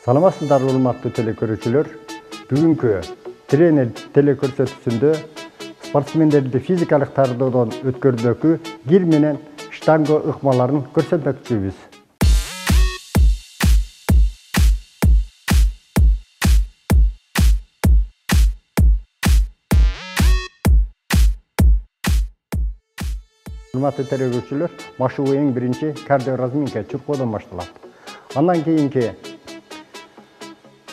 Саламатсыздар урматтуу телекөрүүчүлөр. Бүгүнкү тренер телекөрсөтүүсүндө спортсмендерди физикалык тартуудон өткөрдөгү гир менен штанга ыкмаларын көрсөтмөкчүбүз. Урматтуу телекөрүүчүлөр, машыгуу эң биринчи кардиоразминка чуркоодон башталат. Андан кийинки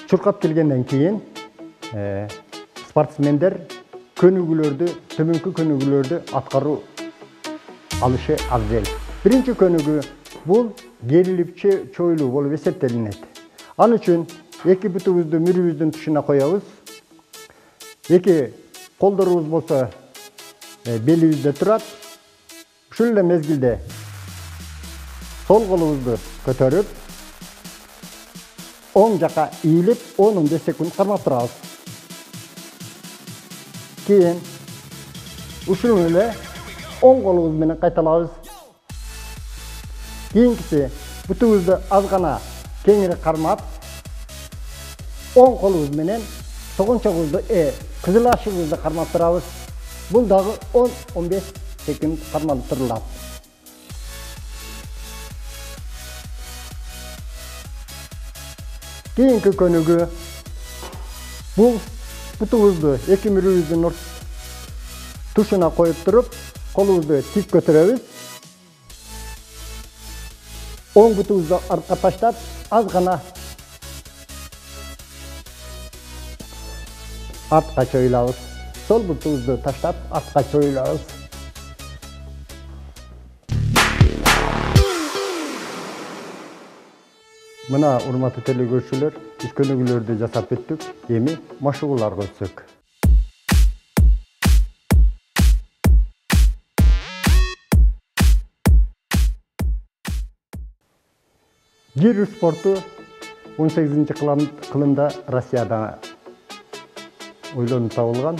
чуркап келгенден кийин спортсмендер төмөнкү көнүгүүлөрдү аткаруу алышы абзел. Биринчи көнүгүү бул керилип чоюлуу болуп эсептелинет. Ал үчүн эки бутубузду мürүбүздүн тушуна коебуз. Эки колдорубуз болсо белибизде турат. Ушул эле мезгилде сол колубузду көтөрүп, оң жака ийилип 10-15 секунд кармап турабыз. Кийин ушул эле оң колубуз менен кайталабыз. Кийинкиси бутубузду аз гана кеңири кармап, оң колубуз менен согончогубузду кызыл ашыгыбызды кармап турабыз. Бул дагы 10-15 секунд кармалып турулат. Кийинки көнүгүү бул бутубузду эки мürүбүздүн тушуна коюп туруп, колубузду тик көтөрөбүз. Оң бутубузду артка таштап, аз гана артка чоюлабыз. Сол бутубузду таштап, артка чоюлабыз. Мына урматтуу телекөрүүчүлөр, биз көнүгүүлөрдү жасап өттүк. Эми машыгууларга өтсөк. Гир спорту 18-кылымда Россияда ойлонуп табылган.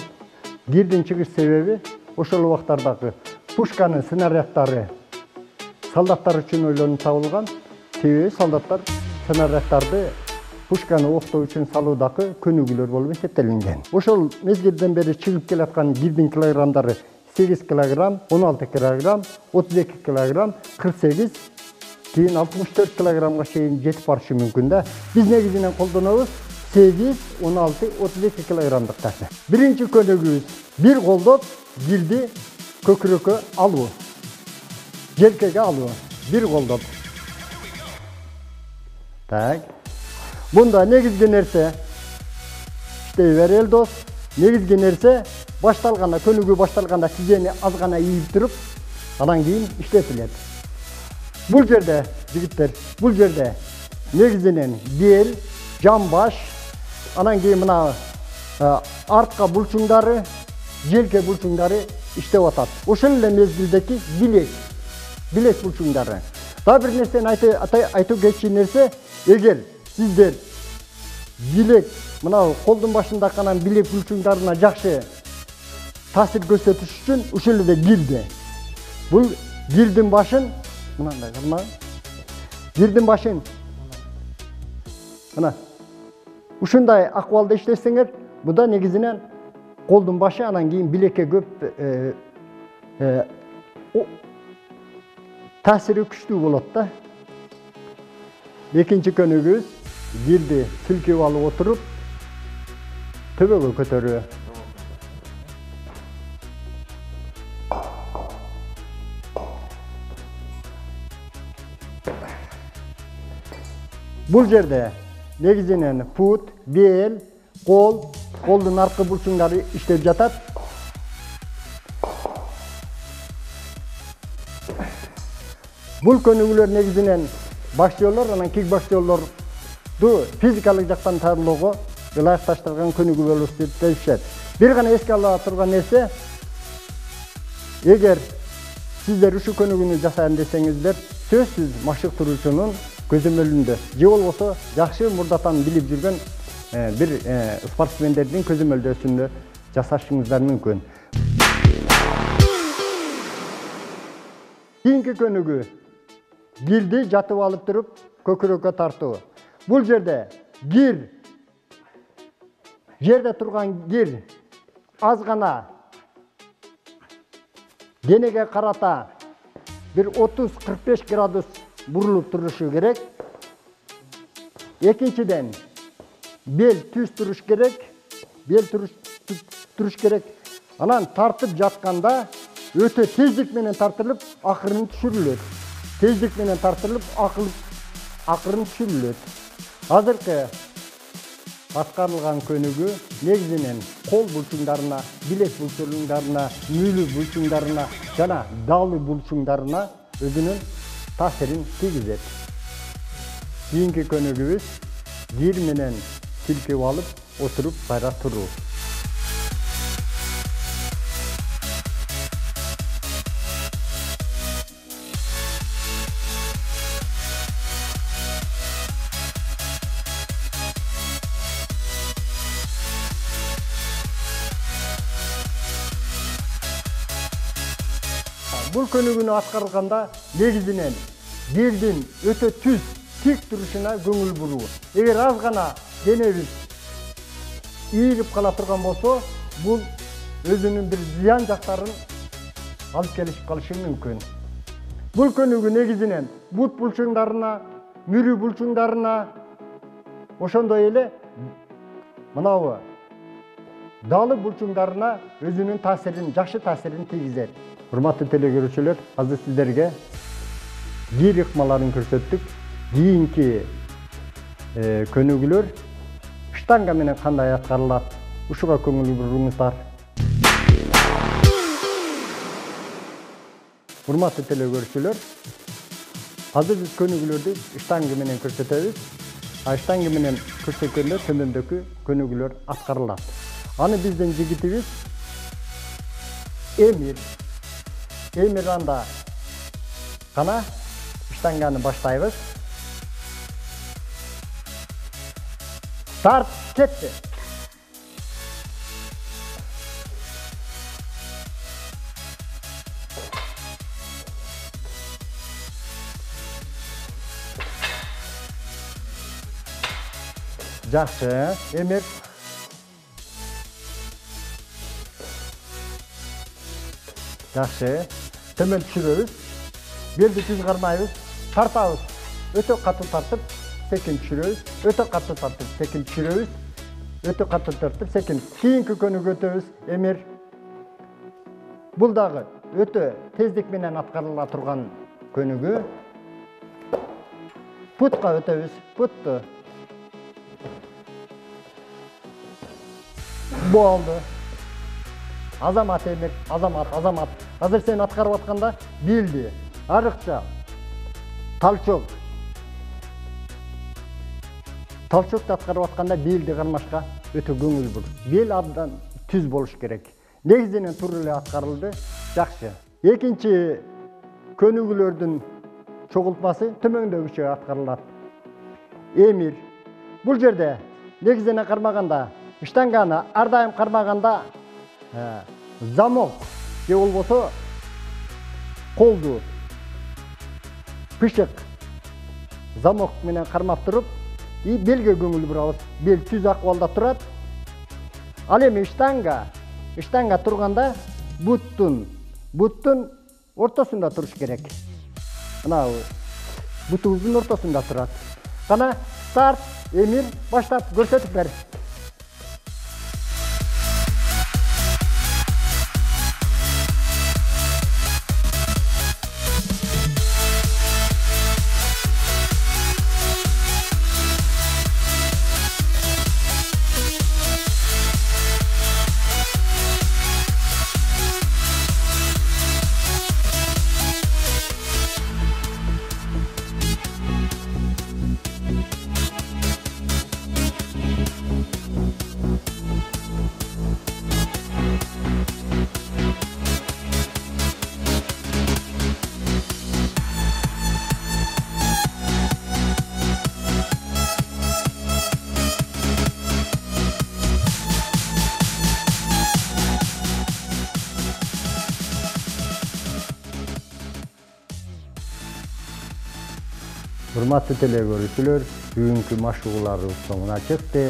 Гирдин чыгыш себеби ошол убактардагы пушканын снаряддары солдаттар үчүн ойлонуп табылган. Себеби солдаттар снаряддарды пушканы октоо үчүн салуудагы көнүгүүлөр болуп эсептелинген. Ошол мезгилден бери чыгып келаткан гирдин килограммдары 8 килограмм, 16 килограмм, 32 килограмм, 48, кийин 64 килограммга чейин жетип барышы мүмкүн да. Биз негизинен колдонобуз 8, 16, 32 килограммдыктарды. Биринчи көнүгүүбүз бир колдоп гирди көкүрөккө алуу. Желкеге алуу. Бир колдоп. Так. Бунда негизги нерсе иштей бер дос. Негизги нерсе башталганда, көнүгүү башталганда тизени аз гана ийип туруп, андан кийин иштетилет. Бул жерде жигиттер, бул жерде негизинен бел, жамбаш, андан кийин мына артка булчуңдары, желке булчуңдары иштеп атат. Ошол эле мезгилдеки билек булчуңдары. Дагы бир нерсени айтуу керек нерсе, эгер сиздер билек, мына колдун башындагы анан билек булчуңдарына жакшы таасир көрсөтүш үчүн ушул эле гирди. Бул гирдин башын мындай карма. Гирдин башын мына ушундай акыбалда иштесеңер, буда негизинен колдун башы, анан кийин билекке көп таасири күчтүү болот да. Экинчи көнүгүүбүз гирди силкип алып отуруп төбөгө көтөрүү. Бул жерде негизинен пут, бел, колдун аркы булчуңдары иштеп жатат. Бул көнүгүүлөр негизинен башчылар, анан кик башчыларды физикалык жактан таарлоого ылайыкташтырган көнүгүү болуп эсептелишет. Бир гана эске ала турган нерсе, эгер сиздер ушул көнүгүүнү жасайын десеңиздер, сөзсүз машыктыруучунун көзөмөлүндө же болбосо жакшы мурдатан билип жүргөн бир спортсмендердин көзөмөлдөөсүндө жасашыңыздар мүмкүн. Кийинки көнүгүү гирди жатып алып туруп көкүрөккө тартуу. Бул жерде кир, жерде турган кир аз гана денеге карата bir 30-45 gradus burulup duruşu gerek. Ekинчиден bel түз turuş gerek. Bel turuş gerek. Anan tartıp jatkanda öte tezdик менен тартылып, акырын түшүрүлөт. Тездик менен тартылып, акырын түшүрүлөт. Азыркы аткарылган көнүгүү негизинен кол булчуңдарына, билек булчуңдарына, мүлү булчуңдарына жана даалы булчуңдарына өзүнүн таасирин тийгизет. Кийинки көнүгүүбүз кир менен силкеп алып, отуруп кайра туруу. Бул көнүгүүнү аткарганда негизинен бирдин өтө түз, тик турушуна көңүл буруу. Эгер аз гана денебиз ийилип кала турган болсо, бул өзүнүн бир зыян жактарын алып келип калышы мүмкүн. Бул көнүгүү негизинен бут булчуңдарына, мүрү булчуңдарына, ошондой эле мынабы даалы булчуңдарына өзүнүн таасирин, жакшы таасирин тийгизет. Урматтуу телекөрүүчүлөр, азыр сиздерге кир ыкмаларын көрсөттүк. Кийинки көнүгүүлөр штанга менен кандай аткарылат? Ушуга көңүл буруңуздар. Урматтуу телекөрүүчүлөр, азыр биз көнүгүүлөрдү штанга менен көрсөтөбүз. Штанга менен көрсөткөндө төмөндөгү көнүгүүлөр аткарылат. Аны биздин жигитибиз Эмир анда гана штанганы баштайбыз. Старт, кетти. Жакшы, Эмир. Жакшы. Төмөн түшүрөбүз. Белди түз кармайбыз. Тартабыз. Өтө катуу тартып, секин түшүрөбүз. Өтө катуу тартып, секин түшүрөбүз. Өтө катуу тартып, секин. Кийинки көнүгүүгө өтөбүз. Эмир. Бул дагы өтө тездик менен аткарыла турган көнүгүү. Путка өтөбүз. Путту. Болду. Азамат Эмир, азамат. Азыр сен аткарып атканда билди, арыкча, талчок. Талчокты аткарып атканда билди кармашка өтө көңүл бур. Бел абдан түз болуш керек. Негизинен туура эле аткарылды, жакшы. Экинчи көнүгүүлөрдүн чогултмасы төмөндөгүчө аткарылат. Эмир. Бул жерде негизинен кармаганда, штанганы ар дайым кармаганда замок же болбосо колду пышык замок менен кармап туруп, белге көңүл бурабыз. Бел түз акыбалда турат. Ал эми штанга турганда буттун ортосунда туруш керек. Мына бутубуздун ортосунда турат. Кана старт, Эмир, баштап көрсөтүп бер. Урматтуу телекөрүүчүлөр, бүгүнкү машыгууларыбыз соңуна чыкты.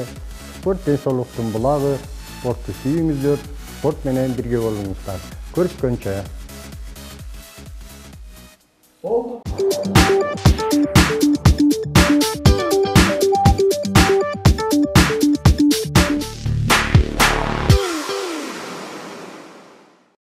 Спорт денсаулыктын булагы, спортту сүйүңүздөр, спорт менен бирге болуңуздар. Көрүшкөнчө.